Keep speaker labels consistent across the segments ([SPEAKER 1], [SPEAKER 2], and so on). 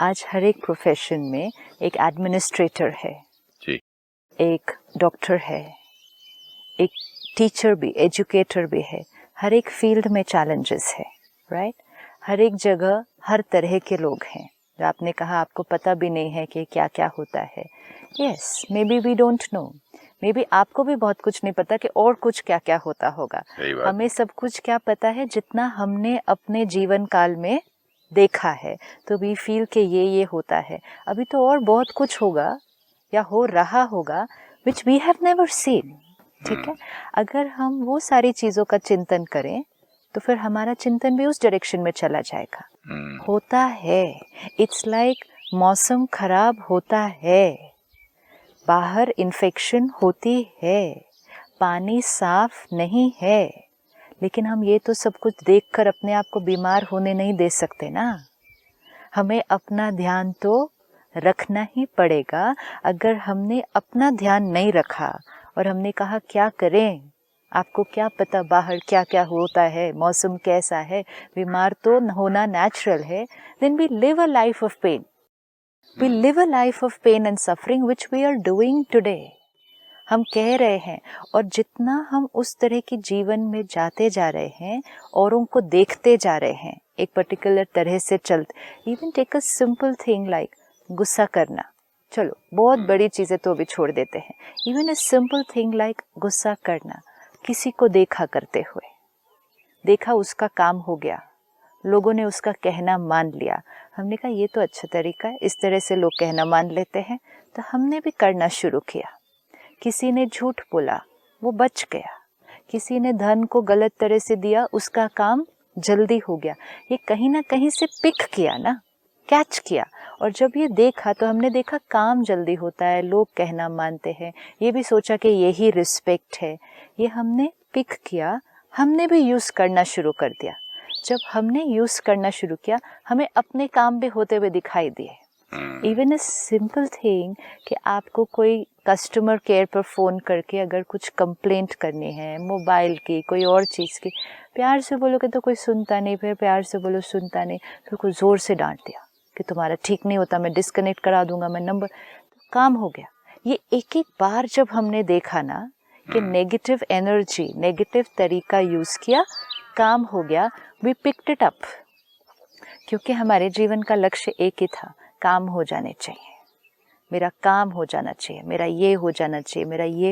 [SPEAKER 1] आज हर एक प्रोफेशन में एक एडमिनिस्ट्रेटर है
[SPEAKER 2] जी,
[SPEAKER 1] एक डॉक्टर है, एक टीचर भी, एजुकेटर भी है। हर एक फील्ड में चैलेंजेस है, राइट? हर एक जगह हर तरह के लोग हैं। जो आपने कहा आपको पता भी नहीं है कि क्या क्या होता है। Yes, maybe we don't know, maybe आपको भी बहुत कुछ नहीं पता कि और कुछ क्या क्या होता होगा।
[SPEAKER 2] सही बात।
[SPEAKER 1] हमें सब कुछ क्या पता है जितना हमने अपने जीवन काल में देखा है, तो वी फील कि ये होता है। अभी तो और बहुत कुछ होगा या हो रहा होगा which we have never seen. ठीक है, अगर हम वो सारी चीज़ों का चिंतन करें तो फिर हमारा चिंतन भी उस डायरेक्शन में चला जाएगा। होता है, इट्स लाइक मौसम खराब होता है, बाहर इन्फेक्शन होती है, पानी साफ नहीं है, लेकिन हम ये तो सब कुछ देखकर अपने आप को बीमार होने नहीं दे सकते ना। हमें अपना ध्यान तो रखना ही पड़ेगा। अगर हमने अपना ध्यान नहीं रखा और हमने कहा क्या करें, आपको क्या पता बाहर क्या क्या होता है, मौसम कैसा है, बीमार तो होना नेचुरल है, then we live a life of pain. We live a life of pain and suffering which we are doing today. हम कह रहे हैं, और जितना हम उस तरह के जीवन में जाते जा रहे हैं, औरों को देखते जा रहे हैं, एक पर्टिकुलर तरह से चलते। Even take a simple thing like गुस्सा करना, चलो बहुत बड़ी चीज़ें तो अभी छोड़ देते हैं। इवन अ सिंपल थिंग लाइक गुस्सा करना, किसी को देखा करते हुए, देखा उसका काम हो गया, लोगों ने उसका कहना मान लिया, हमने कहा ये तो अच्छा तरीका है, इस तरह से लोग कहना मान लेते हैं, तो हमने भी करना शुरू किया। किसी ने झूठ बोला, वो बच गया। किसी ने धन को गलत तरह से दिया, उसका काम जल्दी हो गया। ये कहीं ना कहीं से पिक किया ना, कैच किया, और जब ये देखा तो हमने देखा काम जल्दी होता है, लोग कहना मानते हैं, ये भी सोचा कि यही रिस्पेक्ट है। ये हमने पिक किया, हमने भी यूज़ करना शुरू कर दिया। जब हमने यूज़ करना शुरू किया, हमें अपने काम भी होते हुए दिखाई दिए। इवन अ सिंपल थिंग कि आपको कोई कस्टमर केयर पर फ़ोन करके अगर कुछ कंप्लेंट करनी है, मोबाइल की, कोई और चीज़ की, प्यार से बोलोगे तो कोई सुनता नहीं, फिर प्यार से बोलो सुनता नहीं, फिर कोई ज़ोर से डांट दिया कि तुम्हारा ठीक नहीं होता, मैं डिस्कनेक्ट करा दूंगा, मैं नंबर, काम हो गया। ये एक एक बार जब हमने देखा ना कि नेगेटिव एनर्जी, नेगेटिव तरीका यूज़ किया, काम हो गया, वी पिक्ड इट अप। क्योंकि हमारे जीवन का लक्ष्य एक ही था, काम हो जाने चाहिए, मेरा काम हो जाना चाहिए, मेरा ये हो जाना चाहिए, मेरा ये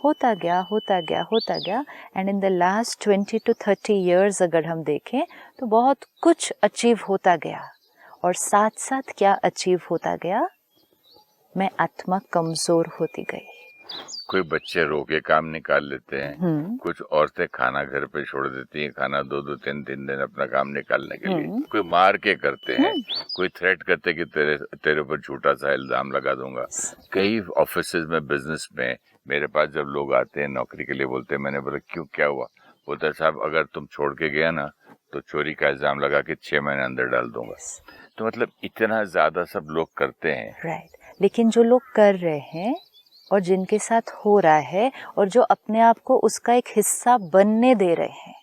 [SPEAKER 1] होता गया होता गया होता गया। And in the last 20 to 30 years अगर हम देखें तो बहुत कुछ अचीव होता गया, और साथ साथ क्या अचीव होता गया, मैं आत्मा कमज़ोर होती गई।
[SPEAKER 2] कोई बच्चे रो के काम निकाल लेते हैं, कुछ औरतें खाना घर पे छोड़ देती हैं, खाना 2-2 3-3 दिन अपना काम निकालने के लिए, कोई मार के करते हैं, कोई थ्रेट करते कि तेरे ऊपर झूठा सा इल्जाम लगा दूंगा। कई ऑफिसेज में, बिजनेस में मेरे पास जब लोग आते हैं नौकरी के लिए, बोलते हैं, मैंने बोला क्यों, क्या हुआ? बोलता है साहब अगर तुम छोड़ के गया ना तो चोरी का इल्जाम लगा के 6 महीने अंदर डाल दूंगा। तो मतलब इतना ज्यादा सब लोग करते हैं,
[SPEAKER 1] राइट। लेकिन जो लोग कर रहे हैं और जिनके साथ हो रहा है, और जो अपने आप को उसका एक हिस्सा बनने दे रहे हैं,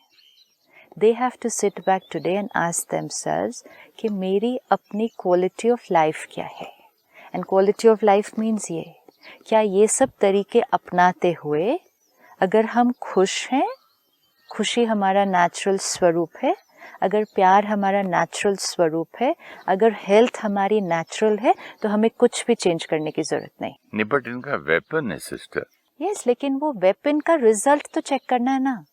[SPEAKER 1] they have to sit back today and ask themselves कि मेरी अपनी क्वालिटी ऑफ लाइफ क्या है। And quality of life means ये, क्या ये सब तरीके अपनाते हुए अगर हम खुश हैं, खुशी हमारा नेचुरल स्वरूप है, अगर प्यार हमारा नेचुरल स्वरूप है, अगर हेल्थ हमारी नेचुरल है, तो हमें कुछ भी चेंज करने की जरूरत नहीं।
[SPEAKER 2] बट इनका वेपन है सिस्टर।
[SPEAKER 1] यस, लेकिन वो वेपन का रिजल्ट तो चेक करना है ना।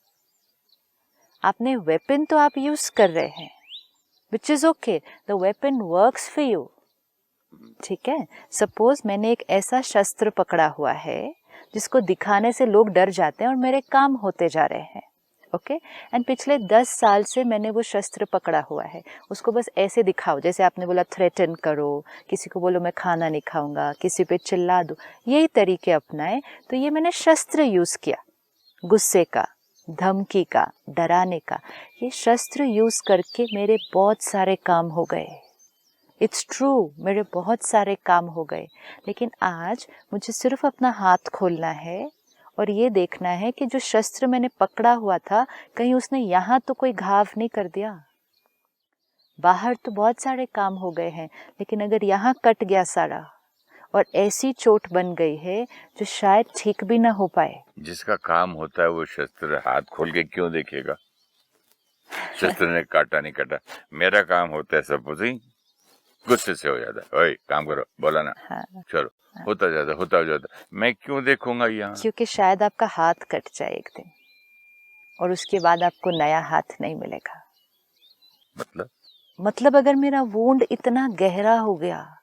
[SPEAKER 1] आपने वेपन तो आप यूज कर रहे हैं, which is okay, the weapon works for you. ठीक है, सपोज मैंने एक ऐसा शस्त्र पकड़ा हुआ है जिसको दिखाने से लोग डर जाते हैं और मेरे काम होते जा रहे हैं, ओके एंड पिछले 10 साल से मैंने वो शस्त्र पकड़ा हुआ है, उसको बस ऐसे दिखाओ, जैसे आपने बोला थ्रेटन करो, किसी को बोलो मैं खाना नहीं खाऊंगा, किसी पे चिल्ला दो, यही तरीके अपनाए, तो ये मैंने शस्त्र यूज किया, गुस्से का, धमकी का, डराने का। ये शस्त्र यूज करके मेरे बहुत सारे काम हो गए, इट्स ट्रू, मेरे बहुत सारे काम हो गए। लेकिन आज मुझे सिर्फ अपना हाथ खोलना है और ये देखना है कि जो शस्त्र मैंने पकड़ा हुआ था, कहीं उसने यहाँ तो कोई घाव नहीं कर दिया। बाहर तो बहुत सारे काम हो गए हैं, लेकिन अगर यहाँ कट गया सारा और ऐसी चोट बन गई है जो शायद ठीक भी ना हो पाए।
[SPEAKER 2] जिसका काम होता है वो शस्त्र हाथ खोल के क्यों देखेगा? शस्त्र ने काटा नहीं काटा, मेरा काम होता है सपोज गुस्से से हो जाता है, ओए काम करो, बोला ना,
[SPEAKER 1] हाँ,
[SPEAKER 2] चलो, होता जाता, मैं क्यों देखूंगा यहाँ?
[SPEAKER 1] क्योंकि शायद आपका हाथ कट जाए एक दिन और उसके बाद आपको नया हाथ नहीं मिलेगा। मतलब अगर मेरा वुंड इतना गहरा हो गया,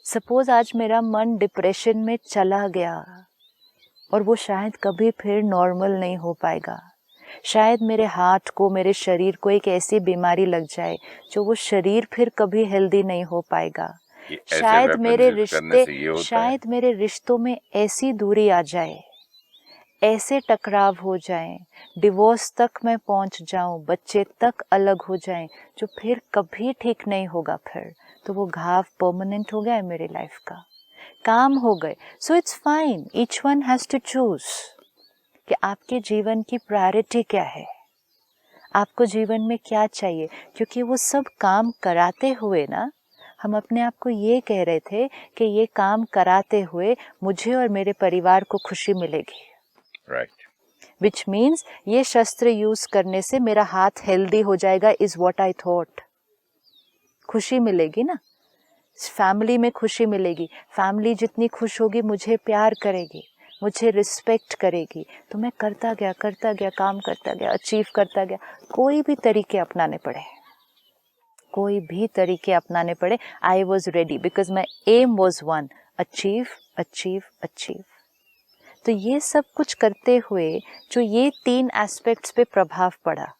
[SPEAKER 1] सपोज आज मेरा मन डिप्रेशन में चला गया और वो शायद कभी फिर नॉर्मल नहीं हो पाएगा, शायद मेरे हार्ट को, मेरे शरीर को एक ऐसी बीमारी लग जाए जो वो शरीर फिर कभी हेल्दी नहीं हो पाएगा, शायद मेरे रिश्तों में ऐसी दूरी आ जाए, ऐसे टकराव हो जाएं, डिवोर्स तक मैं पहुंच जाऊं, बच्चे तक अलग हो जाएं, जो फिर कभी ठीक नहीं होगा। फिर तो वो घाव परमानेंट हो गया है मेरी लाइफ का, काम हो गए। So it's fine, each one has to choose कि आपके जीवन की प्रायोरिटी क्या है, आपको जीवन में क्या चाहिए। क्योंकि वो सब काम कराते हुए ना, हम अपने आप को ये कह रहे थे कि ये काम कराते हुए मुझे और मेरे परिवार को खुशी मिलेगी,
[SPEAKER 2] राइट,
[SPEAKER 1] विच मीन्स ये शस्त्र यूज करने से मेरा हाथ हेल्दी हो जाएगा, इज व्हाट आई थॉट। खुशी मिलेगी ना, फैमिली में खुशी मिलेगी, फैमिली जितनी खुश होगी मुझे प्यार करेगी, मुझे रिस्पेक्ट करेगी, तो मैं करता गया, काम करता गया, अचीव करता गया। कोई भी तरीके अपनाने पड़े, I was ready because my aim was one, achieve. तो ये सब कुछ करते हुए जो ये 3 एस्पेक्ट्स पे प्रभाव पड़ा,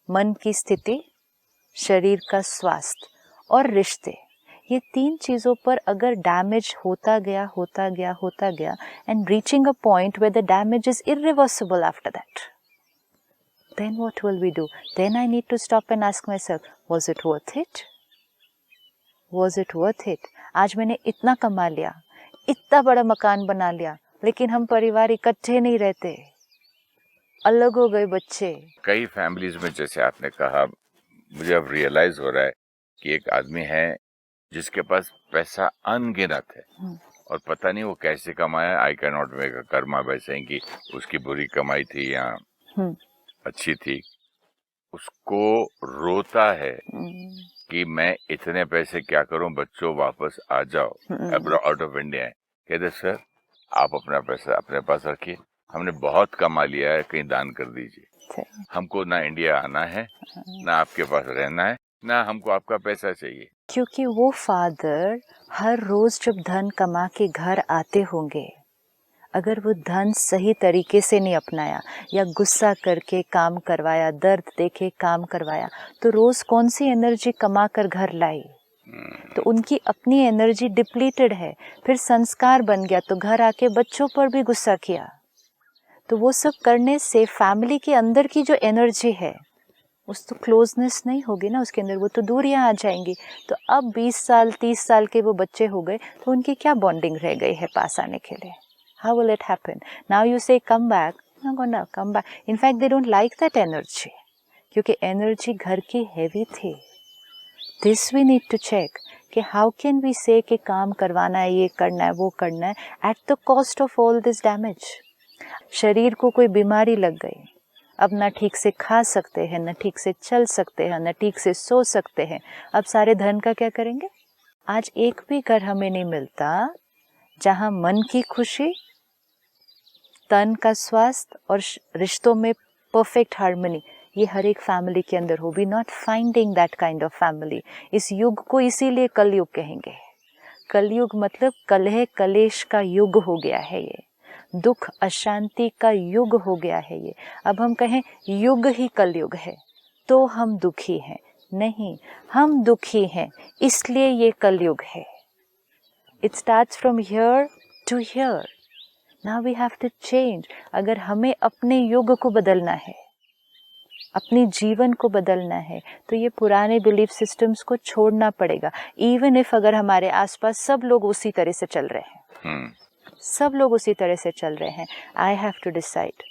[SPEAKER 1] मन की स्थिति, शरीर का स्वास्थ्य और रिश्ते, ये 3 चीज़ों पर अगर डैमेज होता गया and reaching a point where the damage is irreversible after that, then what will we do? Then I need to stop and ask myself, was it worth it? आज मैंने इतना कमा लिया, इतना बड़ा मकान बना लिया, लेकिन हम परिवार इकट्ठे नहीं रहते, अलग हो गए बच्चे।
[SPEAKER 2] कई फैमिलीज में, जैसे आपने कहा, मुझे अब रियलाइज हो रहा है कि एक आदमी है जिसके पास पैसा अनगिनत है और पता नहीं वो कैसे कमाया। I can not make a Karma by saying कि उसकी बुरी कमाई थी या अच्छी थी। उसको रोता है कि मैं इतने पैसे क्या करूं, बच्चों वापस आ जाओ, आउट ऑफ इंडिया है। कहते सर आप अपना पैसा अपने पास रखिए, हमने बहुत कमा लिया है, कहीं दान कर दीजिए, हमको ना इंडिया आना है, ना आपके पास रहना है, ना हमको आपका पैसा चाहिए।
[SPEAKER 1] क्योंकि वो फादर हर रोज जब धन कमा के घर आते होंगे, अगर वो धन सही तरीके से नहीं अपनाया या गुस्सा करके काम करवाया, दर्द देके काम करवाया, तो रोज कौन सी एनर्जी कमा कर घर लाई? तो उनकी अपनी एनर्जी डिप्लीटेड है। फिर संस्कार बन गया तो घर आके बच्चों पर भी गुस्सा किया, तो वो सब करने से फैमिली के अंदर की जो एनर्जी है उस तो क्लोजनेस नहीं होगी ना उसके अंदर, वो तो दूरियां आ जाएंगी। तो अब 20 साल 30 साल के वो बच्चे हो गए तो उनकी क्या बॉन्डिंग रह गई है पास आने के लिए? How will it happen? Now you say come back, not gonna come back. In fact, they don't like that energy, क्योंकि एनर्जी घर की हैवी थी। This we need to check कि how can we say कि काम करवाना है, ये करना है, वो करना है, at the cost of all this damage. शरीर को कोई बीमारी लग गई, अब ना ठीक से खा सकते हैं, ना ठीक से चल सकते हैं, ना ठीक से सो सकते हैं, अब सारे धन का क्या करेंगे? आज एक भी घर हमें नहीं मिलता जहाँ मन की खुशी, तन का स्वास्थ्य और रिश्तों में परफेक्ट हार्मनी ये हर एक फैमिली के अंदर हो। We not finding that kind of family. इस युग को इसीलिए कलयुग कहेंगे। कलयुग मतलब कलह कलेश का युग हो गया है, ये दुख अशांति का युग हो गया है ये। अब हम कहें युग ही कलयुग है तो हम दुखी हैं, नहीं, हम दुखी हैं इसलिए ये कलयुग है। It starts from here to here. Now we have to change. अगर हमें अपने युग को बदलना है, अपनी जीवन को बदलना है, तो ये पुराने बिलीफ सिस्टम्स को छोड़ना पड़ेगा। इवन इफ अगर हमारे आसपास सब लोग उसी तरह से चल रहे हैं, सब लोग उसी तरह से चल रहे हैं, आई हैव टू डिसाइड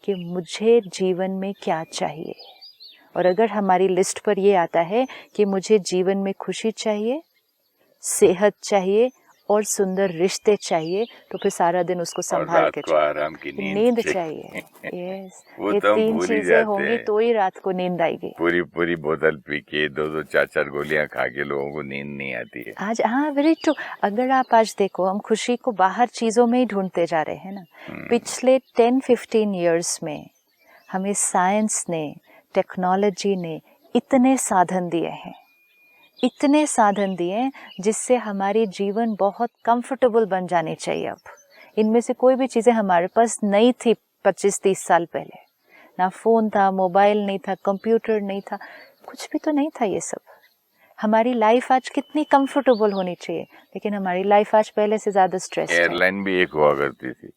[SPEAKER 1] कि मुझे जीवन में क्या चाहिए, और अगर हमारी लिस्ट पर ये आता है कि मुझे जीवन में खुशी चाहिए, सेहत चाहिए और सुंदर रिश्ते चाहिए, तो फिर सारा दिन उसको संभाल के चलो।
[SPEAKER 2] आराम की नींद
[SPEAKER 1] चाहिए। यस,
[SPEAKER 2] वो
[SPEAKER 1] ये
[SPEAKER 2] तो हम
[SPEAKER 1] 3
[SPEAKER 2] भूल ही
[SPEAKER 1] चीजें
[SPEAKER 2] जाते
[SPEAKER 1] होंगी
[SPEAKER 2] हैं।
[SPEAKER 1] तो ही रात को नींद आएगी।
[SPEAKER 2] पूरी बोतल पी के 2-2 4-4 गोलियां खा के लोगों को नींद नहीं आती है
[SPEAKER 1] आज। हाँ, वेरी ट्रू। अगर आप आज देखो, हम खुशी को बाहर चीजों में ही ढूंढते जा रहे हैं ना। पिछले 10-15 इयर्स में हमें साइंस ने, टेक्नोलॉजी ने इतने साधन दिए हैं, इतने साधन दिए जिससे हमारी जीवन बहुत कंफर्टेबल बन जानी चाहिए। अब इनमें से कोई भी चीज़ें हमारे पास नहीं थी 25-30 साल पहले। ना फ़ोन था, मोबाइल नहीं था, कंप्यूटर नहीं था, कुछ भी तो नहीं था ये सब। हमारी लाइफ आज कितनी कंफर्टेबल होनी चाहिए, लेकिन हमारी लाइफ आज पहले से ज़्यादा स्ट्रेस है।
[SPEAKER 2] एयरलाइन भी एक हुआ करती थी,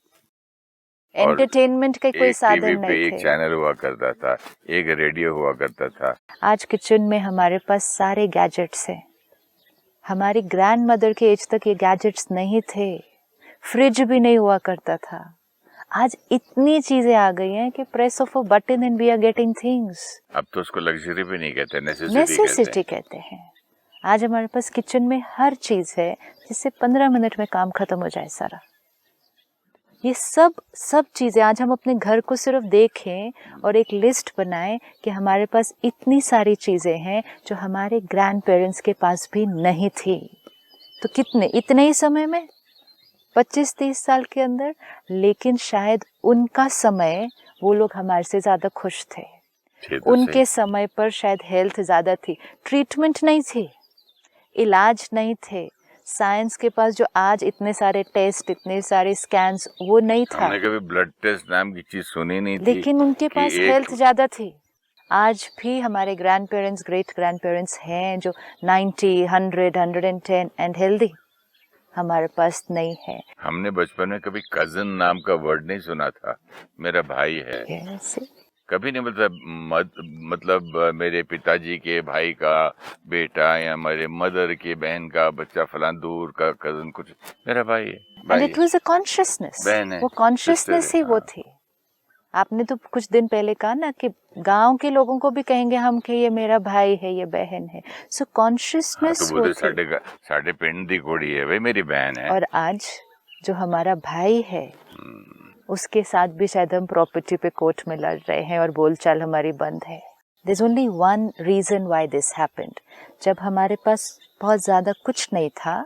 [SPEAKER 1] एंटरटेनमेंट के कोई साधन नहीं थे।
[SPEAKER 2] एक चैनल हुआ करता था, एक रेडियो हुआ करता था।
[SPEAKER 1] आज किचन में हमारे पास सारे गैजेट्स हैं। हमारी ग्रैंड मदर के एज तक ये गैजेट्स नहीं थे, फ्रिज भी नहीं हुआ करता था। आज इतनी चीजें आ गई हैं कि press of a button and we are getting things.
[SPEAKER 2] अब तो उसको लग्जरी भी नहीं कहते, नेसेसिटी
[SPEAKER 1] कहते हैं। आज हमारे पास किचन में हर चीज है जिससे 15 मिनट में काम खत्म हो जाए सारा। ये सब चीज़ें आज हम अपने घर को सिर्फ देखें और एक लिस्ट बनाएं कि हमारे पास इतनी सारी चीज़ें हैं जो हमारे ग्रैंड पेरेंट्स के पास भी नहीं थी। तो इतने ही समय में 25-30 साल के अंदर, लेकिन शायद उनका समय वो लोग हमारे से ज़्यादा खुश थे। उनके समय पर शायद हेल्थ ज़्यादा थी, ट्रीटमेंट नहीं थी, इलाज नहीं थे, साइंस के पास जो आज इतने सारे टेस्ट, इतने सारे स्कैन्स, वो नहीं था।
[SPEAKER 2] हमने कभी ब्लड टेस्ट नाम की चीज सुनी नहीं थी,
[SPEAKER 1] लेकिन उनके पास हेल्थ ज्यादा थी। आज भी हमारे grand parents, great grand parents हैं जो 90, 100, 110 एंड हेल्दी। हमारे पास नहीं है।
[SPEAKER 2] हमने बचपन में कभी कजन नाम का वर्ड नहीं सुना था। मेरा भाई है, कभी नहीं मतलब मेरे पिताजी के भाई का बेटा या मेरे मदर के बहन का बच्चा फलां दूर का कजन, कुछ मेरा भाई है।
[SPEAKER 1] And it was a consciousness, वो कॉन्शियसनेस ही वो थी। आपने तो कुछ दिन पहले कहा ना कि गांव के लोगों को भी कहेंगे हम कि ये मेरा भाई है, ये बहन है। सो कॉन्शियसनेस वो थी।
[SPEAKER 2] साढ़े पिंड दी कोड़ी है, वे मेरी बहन है।
[SPEAKER 1] और आज जो हमारा भाई है उसके साथ भी शायद हम प्रॉपर्टी पे कोर्ट में लड़ रहे हैं और बोलचाल हमारी बंद है। There's only one reason why this happened. जब हमारे पास बहुत ज़्यादा कुछ नहीं था,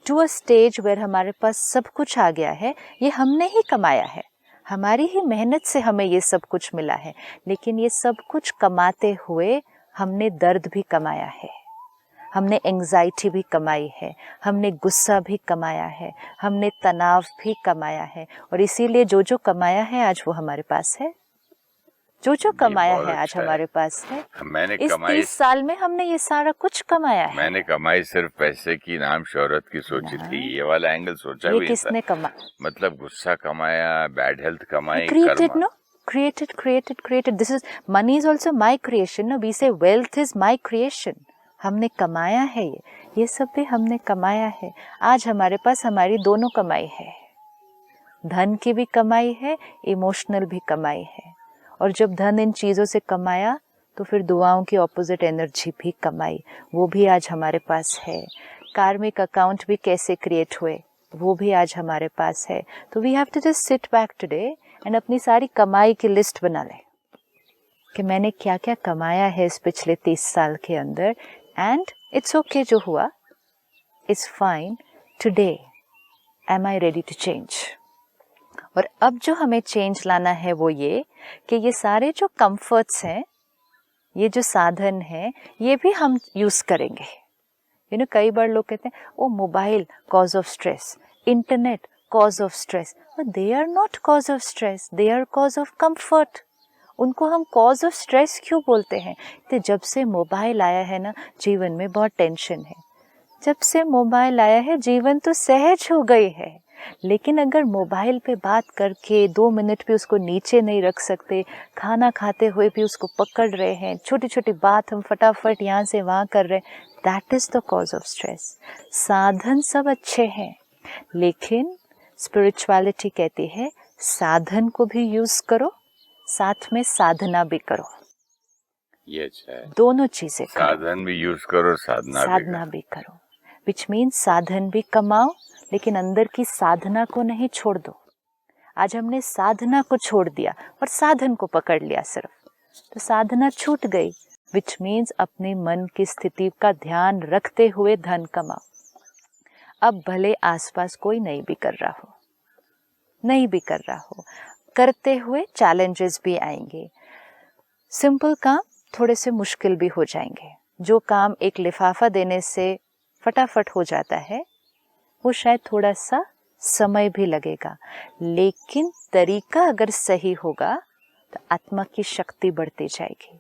[SPEAKER 1] to a stage where हमारे पास सब कुछ आ गया है, ये हमने ही कमाया है, हमारी ही मेहनत से हमें ये सब कुछ मिला है। लेकिन ये सब कुछ कमाते हुए हमने दर्द भी कमाया है, हमने एंग्जाइटी भी कमाई है, हमने गुस्सा भी कमाया है, हमने तनाव भी कमाया है। और इसीलिए जो जो कमाया है आज वो हमारे पास है, जो जो कमाया है आज हमारे पास है।
[SPEAKER 2] मैंने
[SPEAKER 1] इस 30 साल में हमने ये सारा कुछ कमाया है।
[SPEAKER 2] मैंने कमाई सिर्फ पैसे की, नाम शोहरत की सोची थी, ये वाला एंगल सोचा भी
[SPEAKER 1] किसने कमाया?
[SPEAKER 2] मतलब गुस्सा कमाया, बैड हेल्थ कमाई,
[SPEAKER 1] created. This is money is also my creation. No, we say wealth is my creation. हमने कमाया है, ये सब भी हमने कमाया है। आज हमारे पास हमारी दोनों कमाई है, धन की भी कमाई है, इमोशनल भी कमाई है। और जब धन इन चीज़ों से कमाया तो फिर दुआओं की ऑपोजिट एनर्जी भी कमाई, वो भी आज हमारे पास है। कार्मिक अकाउंट भी कैसे क्रिएट हुए वो भी आज हमारे पास है। तो we have to just sit back today and अपनी सारी कमाई की लिस्ट बना लें कि मैंने क्या क्या कमाया है इस पिछले 30 साल के अंदर। एंड इट्स ओके, जो हुआ it's fine. Today am I ready to change. और अब जो हमें चेंज लाना है वो ये कि ये सारे जो कंफर्ट्स हैं, ये जो साधन हैं, ये भी हम यूज़ करेंगे। कई बार लोग कहते हैं ओ mobile cause of stress, internet cause of stress, but they are not cause of stress, they are cause of comfort. उनको हम कॉज ऑफ स्ट्रेस क्यों बोलते हैं? तो जब से मोबाइल आया है ना, जीवन में बहुत टेंशन है। जब से मोबाइल आया है जीवन तो सहज हो गई है। लेकिन अगर मोबाइल पे बात करके 2 मिनट भी उसको नीचे नहीं रख सकते, खाना खाते हुए भी उसको पकड़ रहे हैं, छोटी छोटी बात हम फटाफट यहाँ से वहाँ कर रहे हैं, that is the cause of stress. साधन सब अच्छे हैं, लेकिन स्पिरिचुअलिटी कहती है साधन को भी यूज़ करो, साथ में साधना भी करो।
[SPEAKER 2] ये अच्छा है।
[SPEAKER 1] दोनों चीजें करो,
[SPEAKER 2] साधन भी यूज करो, साधना
[SPEAKER 1] भी करो, विच मीन्स साधन भी कमाओ लेकिन अंदर की साधना को नहीं छोड़ दो। आज हमने साधना को छोड़ दिया और साधन को पकड़ लिया सिर्फ, तो साधना छूट गई, विच मीन्स अपने मन की स्थिति का ध्यान रखते हुए धन कमाओ। अब भले आसपास कोई नहीं भी कर रहा हो, करते हुए चैलेंजेस भी आएंगे। सिंपल काम थोड़े से मुश्किल भी हो जाएंगे। जो काम एक लिफाफा देने से फटाफट हो जाता है वो शायद थोड़ा सा समय भी लगेगा, लेकिन तरीका अगर सही होगा तो आत्मा की शक्ति बढ़ती जाएगी।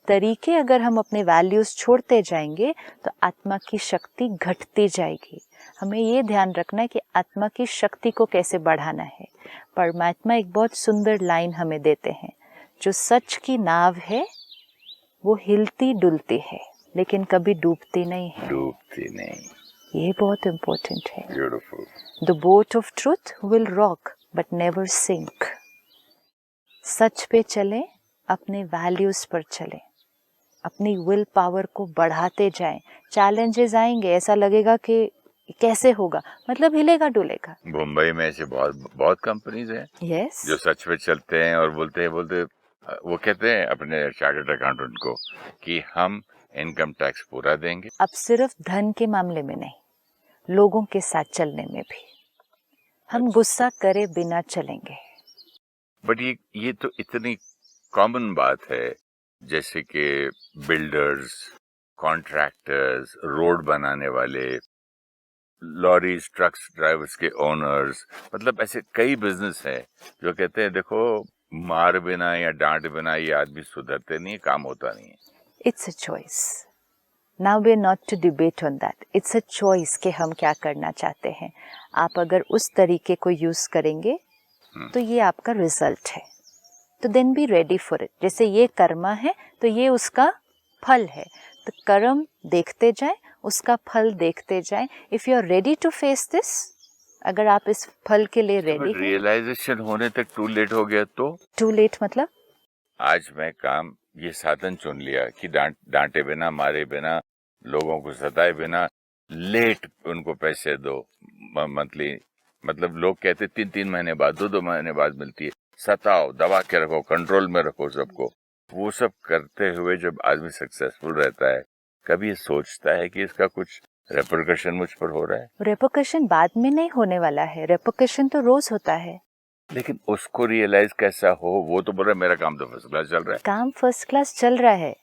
[SPEAKER 1] तरीके अगर हम अपने वैल्यूज छोड़ते जाएंगे तो आत्मा की शक्ति घटती जाएगी। हमें ये ध्यान रखना है कि आत्मा की शक्ति को कैसे बढ़ाना है। परमात्मा एक बहुत सुंदर लाइन हमें देते हैं, जो सच की नाव है वो हिलती डुलती है लेकिन कभी डूबती नहीं है। ये बहुत इम्पोर्टेंट है।
[SPEAKER 2] Beautiful.
[SPEAKER 1] The boat of truth will rock but never sink. सच पे चलें, अपने वैल्यूज पर चलें, अपनी विल पावर को बढ़ाते जाएं। चैलेंजेस आएंगे, ऐसा लगेगा कि कैसे होगा, मतलब हिलेगा डुलेगा।
[SPEAKER 2] मुंबई में ऐसे बहुत कंपनीज हैं
[SPEAKER 1] yes.
[SPEAKER 2] जो सच पे चलते हैं और बोलते वो कहते हैं अपने चार्टर्ड अकाउंटेंट को कि हम इनकम टैक्स पूरा देंगे।
[SPEAKER 1] अब सिर्फ धन के मामले में नहीं, लोगों के साथ चलने में भी हम गुस्सा करे बिना चलेंगे।
[SPEAKER 2] बट ये तो इतनी कॉमन बात है, जैसे कि बिल्डर्स, कॉन्ट्रैक्टर्स, रोड बनाने वाले, लॉरीज ट्रक्स ड्राइवर्स के ओनर्स, मतलब ऐसे कई बिजनेस है जो कहते हैं देखो मार बिना या डांट बिना ये आदमी सुधरते नहीं, काम होता नहीं है।
[SPEAKER 1] It's a choice. Now we are not to debate on that. It's a choice कि हम क्या करना चाहते हैं। आप अगर उस तरीके को यूज करेंगे तो ये आपका रिजल्ट है, तो then be ready for it. जैसे ये कर्मा है तो ये उसका फल है, तो कर्म देखते जाएं, उसका फल देखते जाएं। If you are ready to face this, अगर आप इस फल के लिए रेडी हैं।
[SPEAKER 2] रियलाइजेशन होने तक टू लेट हो गया तो? टू
[SPEAKER 1] लेट मतलब
[SPEAKER 2] आज मैं काम ये साधन चुन लिया कि डांटे बिना, मारे बिना, लोगों को सताए बिना, लेट उनको पैसे दो मंथली, मतलब लोग कहते 3-3 महीने बाद, 2-2 महीने बाद मिलती है। सताओ, दबा के रखो, कंट्रोल में रखो सबको। वो सब करते हुए जब आदमी सक्सेसफुल रहता है, कभी ये सोचता है कि इसका कुछ रेपरकशन मुझ पर हो रहा है?
[SPEAKER 1] रेपरकशन बाद में नहीं होने वाला है, रेपरकशन तो रोज होता है।
[SPEAKER 2] लेकिन उसको रियलाइज कैसा हो, वो तो बोल रहा है मेरा काम तो फर्स्ट क्लास चल रहा है।
[SPEAKER 1] काम फर्स्ट क्लास चल रहा है,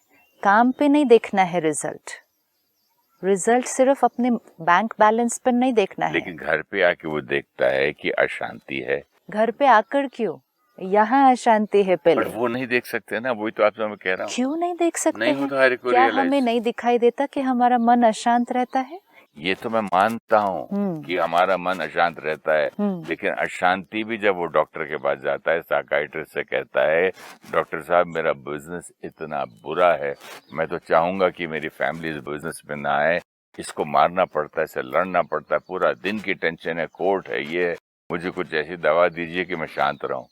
[SPEAKER 1] काम पे नहीं देखना है रिजल्ट सिर्फ अपने बैंक बैलेंस पर नहीं देखना है।
[SPEAKER 2] लेकिन घर पे आके वो देखता है कि अशांति है।
[SPEAKER 1] घर पे आकर क्यों, यहाँ अशांति है पहले।
[SPEAKER 2] पर वो नहीं देख सकते ना, वही तो आपसे मैं कह रहा हूँ।
[SPEAKER 1] क्यों नहीं देख सकते
[SPEAKER 2] नहीं
[SPEAKER 1] हैं?
[SPEAKER 2] होता हर कोई
[SPEAKER 1] क्या
[SPEAKER 2] रियलाइज।
[SPEAKER 1] हमें नहीं दिखाई देता कि हमारा मन अशांत रहता है?
[SPEAKER 2] ये तो मैं मानता हूँ कि हमारा मन अशांत रहता है, लेकिन अशांति भी जब वो डॉक्टर के पास जाता है, साइकियाट्रिस्ट से कहता है डॉक्टर साहब मेरा बिजनेस इतना बुरा है, मैं तो चाहूंगा कि मेरी फैमिली इस बिजनेस में ना आए, इसको मारना पड़ता है, इससे लड़ना पड़ता है, पूरा दिन की टेंशन है, कोर्ट है, ये है, मुझे कुछ ऐसी दवा दीजिए कि मैं शांत रहूं।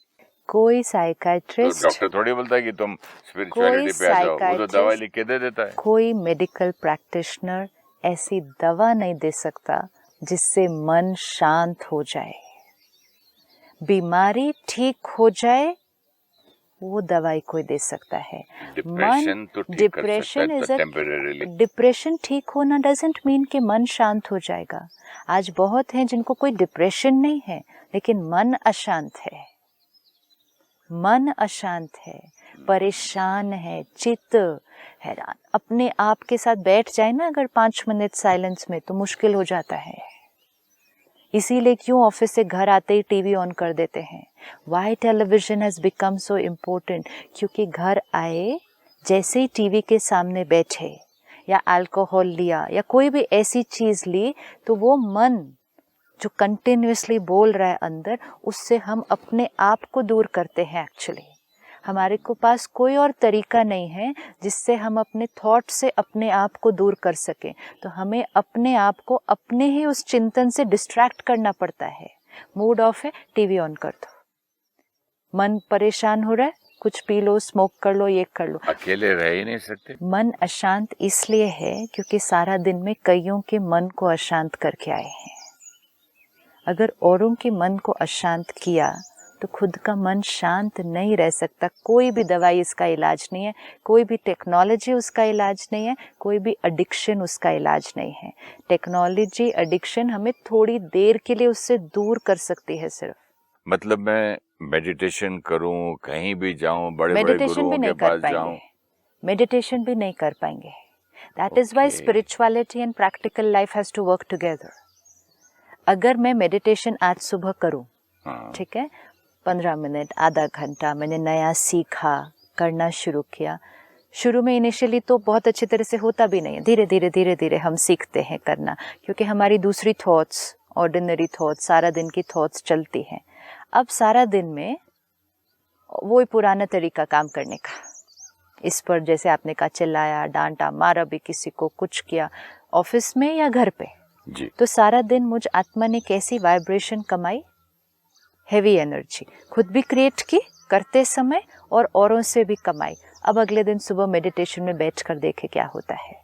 [SPEAKER 1] कोई साइकियाट्रिस्ट,
[SPEAKER 2] तो डॉक्टर थोड़ी बोलता है कि तुम स्पिरिचुअलिटी पे आ जाओ, वो तो दवा लिख के दे देता है।
[SPEAKER 1] कोई मेडिकल प्रैक्टिशनर ऐसी दवा नहीं दे सकता जिससे मन शांत हो जाए, बीमारी ठीक हो जाए, वो दवाई कोई दे सकता है।
[SPEAKER 2] डिप्रेशन तो ठीक कर सकता है टेम्परेरीली।
[SPEAKER 1] डिप्रेशन ठीक होना डजंट मीन कि मन शांत हो जाएगा। आज बहुत हैं जिनको कोई डिप्रेशन नहीं है लेकिन मन अशांत है, परेशान है, चित्त हैरान, अपने आप के साथ बैठ जाए ना अगर 5 मिनट साइलेंस में तो मुश्किल हो जाता है। इसीलिए क्यों ऑफिस से घर आते ही टीवी ऑन कर देते हैं। Why television has become so important, क्योंकि घर आए जैसे ही टीवी के सामने बैठे या अल्कोहल लिया या कोई भी ऐसी चीज ली तो वो मन जो कंटिन्यूअसली बोल रहा है अंदर, उससे हम अपने आप को दूर करते हैं। एक्चुअली हमारे को पास कोई और तरीका नहीं है जिससे हम अपने थॉट से अपने आप को दूर कर सकें, तो हमें अपने आप को अपने ही उस चिंतन से डिस्ट्रैक्ट करना पड़ता है। मूड ऑफ है, टीवी ऑन कर दो। मन परेशान हो रहा है, कुछ पी लो, स्मोक कर लो, ये कर लो।
[SPEAKER 2] अकेले रह ही नहीं सकते।
[SPEAKER 1] मन अशांत इसलिए है क्योंकि सारा दिन में कईयों के मन को अशांत करके आए हैं। अगर औरों के मन को अशांत किया तो खुद का मन शांत नहीं रह सकता। कोई भी दवाई इसका इलाज नहीं है, कोई भी टेक्नोलॉजी उसका इलाज नहीं है, कोई भी एडिक्शन उसका इलाज नहीं है। टेक्नोलॉजी, एडिक्शन हमें थोड़ी देर के लिए उससे दूर कर सकती है सिर्फ।
[SPEAKER 2] मतलब मैं मेडिटेशन करूं, कहीं भी जाऊं, बड़े बड़े
[SPEAKER 1] मेडिटेशन भी
[SPEAKER 2] गुरुओं के
[SPEAKER 1] नहीं कर
[SPEAKER 2] पास जाऊं,
[SPEAKER 1] पाएंगे, मेडिटेशन भी नहीं कर पाएंगे। That is why spirituality and practical life has to work together. अगर मैं मेडिटेशन आज सुबह करूं, ठीक है, 15 मिनट, आधा घंटा, मैंने नया सीखा, करना शुरू किया। शुरू में इनिशियली तो बहुत अच्छी तरह से होता भी नहीं है, धीरे धीरे हम सीखते हैं करना, क्योंकि हमारी दूसरी थॉट्स, ऑर्डिनरी थॉट्स, सारा दिन की थॉट्स चलती हैं। अब सारा दिन में वही पुराना तरीका काम करने का, इस पर जैसे आपने कहा चिल्लाया, डांटा, मारा भी किसी को, कुछ किया ऑफिस में या घर पे
[SPEAKER 2] जी।
[SPEAKER 1] तो सारा दिन मुझ आत्मा ने कैसी वाइब्रेशन कमाई, हेवी एनर्जी खुद भी क्रिएट की करते समय और औरों से भी कमाई। अब अगले दिन सुबह मेडिटेशन में बैठ कर देखे क्या होता है।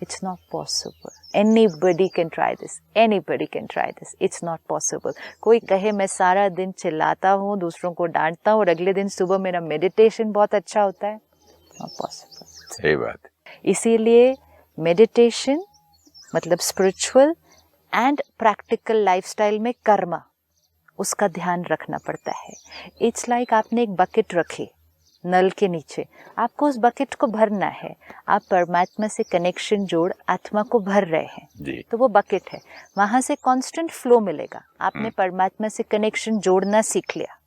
[SPEAKER 1] It's not possible. Anybody can try this, anybody can try this, it's not possible. कोई कहे मैं सारा दिन चिल्लाता हूँ, दूसरों को डांटता हूँ और अगले दिन सुबह मेरा मेडिटेशन बहुत अच्छा होता है, नॉट पॉसिबल।
[SPEAKER 2] सही बात।
[SPEAKER 1] इसीलिए मेडिटेशन मतलब स्पिरिचुअल एंड प्रैक्टिकल लाइफस्टाइल में कर्म, उसका ध्यान रखना पड़ता है। इट्स लाइक आपने एक बकेट रखी नल के नीचे, आपको उस बकेट को भरना है। आप परमात्मा से कनेक्शन जोड़ आत्मा को भर रहे हैं
[SPEAKER 2] जी।
[SPEAKER 1] तो वो बकेट है, वहां से कांस्टेंट फ्लो मिलेगा। आपने परमात्मा से कनेक्शन जोड़ना सीख लिया,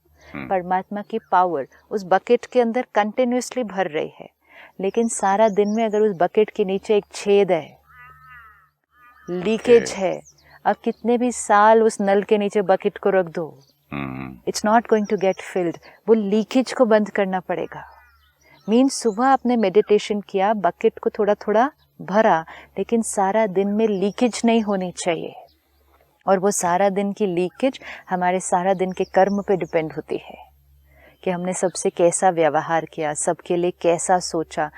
[SPEAKER 1] परमात्मा की पावर उस बकेट के अंदर कंटिन्यूसली भर रही है। लेकिन सारा दिन में अगर उस बकेट के नीचे एक छेद है, लीकेज है, अब कितने भी साल उस नल के नीचे बकेट को रख दो, it's not going to get filled. वो लीकेज को बंद करना पड़ेगा। मीन्स सुबह आपने मेडिटेशन किया, बकेट को थोड़ा थोड़ा भरा, लेकिन सारा दिन में लीकेज नहीं होनी चाहिए। और वो सारा दिन की लीकेज हमारे सारा दिन के कर्म पे डिपेंड होती है कि हमने सबसे कैसा व्यवहार किया, सबके लिए कैसा सोचा।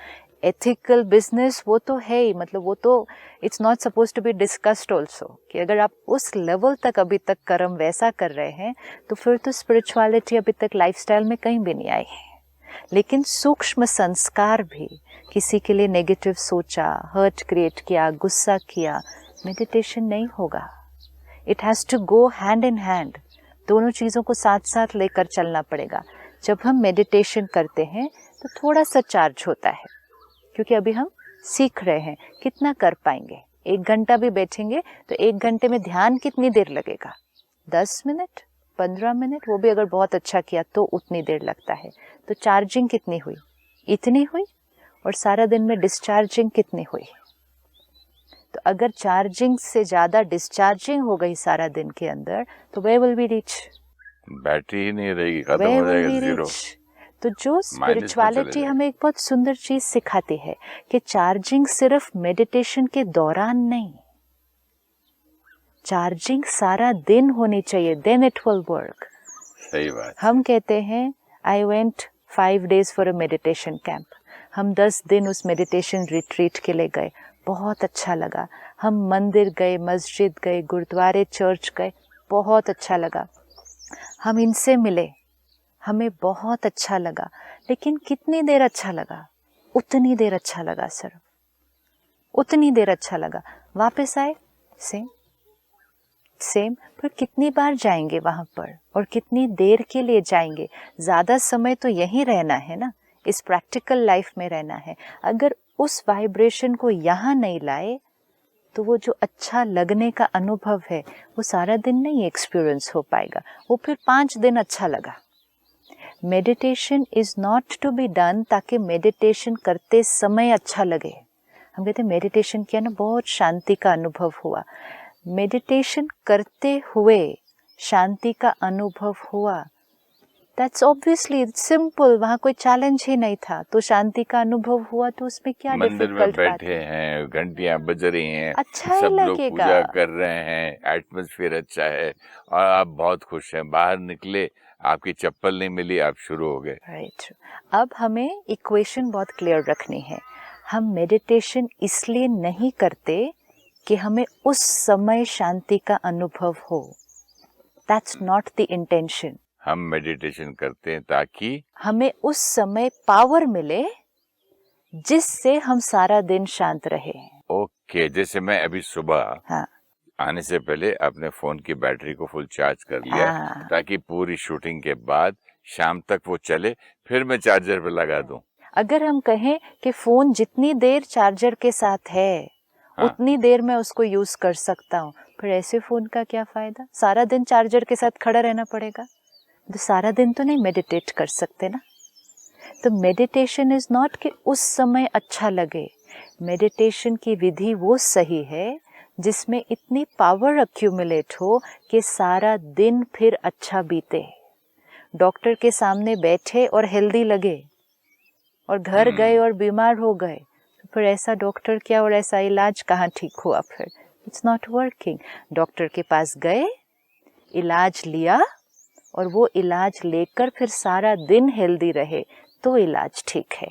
[SPEAKER 1] एथिकल बिजनेस वो तो है ही, मतलब वो तो it's not suppose to be discussed also, कि अगर आप उस लेवल तक अभी तक कर्म वैसा कर रहे हैं तो फिर तो स्पिरिचुअलिटी अभी तक लाइफस्टाइल में कहीं भी नहीं आई है। लेकिन सूक्ष्म संस्कार भी, किसी के लिए नेगेटिव सोचा, हर्ट क्रिएट किया, गुस्सा किया, मेडिटेशन नहीं होगा। It has to go hand in hand, दोनों चीज़ों को साथ साथ लेकर चलना पड़ेगा। जब हम मेडिटेशन करते हैं तो थोड़ा सा चार्ज होता है, क्योंकि अभी हम सीख रहे हैं। कितना कर पाएंगे? 1 घंटा भी बैठेंगे तो 1 घंटे में ध्यान कितनी देर लगेगा? 10 मिनट, 15 मिनट, वो भी अगर बहुत अच्छा किया तो उतनी देर लगता है। तो चार्जिंग कितनी हुई? इतनी हुई। और सारा दिन में डिस्चार्जिंग कितनी हुई? तो अगर चार्जिंग से ज़्यादा डिस्चार्जिंग हो गई सारा दिन के अंदर तो वे विल बी रिच,
[SPEAKER 2] बैटरी ही नहीं रहेगी, खत्म हो जाएगा, जीरो।
[SPEAKER 1] तो जो स्पिरिचुअलिटी हमें एक बहुत सुंदर चीज सिखाती है कि चार्जिंग सिर्फ मेडिटेशन के दौरान नहीं, चार्जिंग सारा दिन होनी चाहिए, देन इट विल वर्क।
[SPEAKER 2] सही बात।
[SPEAKER 1] हम कहते हैं I went 5 days for a meditation camp. हम 10 दिन उस मेडिटेशन रिट्रीट के लिए गए, बहुत अच्छा लगा। हम मंदिर गए, मस्जिद गए, गुरुद्वारे, चर्च गए, बहुत अच्छा लगा। हम इनसे मिले, हमें बहुत अच्छा लगा। लेकिन कितनी देर अच्छा लगा? उतनी देर अच्छा लगा, सिर्फ उतनी देर अच्छा लगा। वापस आए, सेम। पर कितनी बार जाएंगे वहां पर और कितनी देर के लिए जाएंगे? ज़्यादा समय तो यहीं रहना है ना, इस प्रैक्टिकल लाइफ में रहना है। अगर उस वाइब्रेशन को यहाँ नहीं लाए तो वो जो अच्छा लगने का अनुभव है वो सारा दिन नहीं एक्सपीरियंस हो पाएगा। वो फिर 5 दिन अच्छा लगा। Meditation is not to be done ताकि मेडिटेशन करते समय अच्छा लगे। हम कहते हैं मेडिटेशन किया ना, बहुत शांति का अनुभव हुआ। मेडिटेशन करते हुए शांति का अनुभव हुआ, दैट्स ऑब्वियसली सिंपल, वहाँ कोई चैलेंज ही नहीं था, तो शांति का अनुभव हुआ। तो उसमें क्या
[SPEAKER 2] मंदिर में
[SPEAKER 1] डिफिकल्ट बात
[SPEAKER 2] बैठे हैं, घंटियां बज रही हैं,
[SPEAKER 1] अच्छा ही
[SPEAKER 2] सब लोग
[SPEAKER 1] लगेगा।
[SPEAKER 2] पूजा कर रहे हैं, एटमॉस्फेयर अच्छा है और आप बहुत खुश हैं। बाहर निकले, आपकी चप्पल नहीं मिली, आप शुरू हो गए।
[SPEAKER 1] राइट। अब हमें इक्वेशन बहुत क्लियर रखनी है। हम मेडिटेशन इसलिए नहीं करते कि हमें उस समय शांति का अनुभव हो। That's not the intention.
[SPEAKER 2] हम मेडिटेशन करते हैं ताकि
[SPEAKER 1] हमें उस समय पावर मिले जिससे हम सारा दिन शांत रहे।
[SPEAKER 2] ओके, जैसे मैं अभी सुबह
[SPEAKER 1] हाँ,
[SPEAKER 2] आने से पहले अपने फोन की बैटरी को फुल चार्ज कर लिया,
[SPEAKER 1] हाँ।
[SPEAKER 2] ताकि पूरी शूटिंग के बाद शाम तक वो चले, फिर मैं चार्जर पे लगा दूं।
[SPEAKER 1] अगर हम कहें कि फोन जितनी देर चार्जर के साथ है
[SPEAKER 2] हाँ।
[SPEAKER 1] उतनी देर मैं उसको यूज कर सकता हूँ, फिर ऐसे फोन का क्या फायदा? सारा दिन चार्जर के साथ खड़ा रहना पड़ेगा, तो सारा दिन तो नहीं मेडिटेट कर सकते ना। तो मेडिटेशन इज नॉट कि उस समय अच्छा लगे। मेडिटेशन की विधि वो सही है जिसमें इतनी पावर अक्यूमुलेट हो कि सारा दिन फिर अच्छा बीते। डॉक्टर के सामने बैठे और हेल्दी लगे और घर गए और बीमार हो गए, तो फिर ऐसा डॉक्टर क्या और ऐसा इलाज कहाँ ठीक हुआ? फिर इट्स नॉट वर्किंग। डॉक्टर के पास गए, इलाज लिया और वो इलाज लेकर फिर सारा दिन हेल्दी रहे, तो इलाज ठीक है।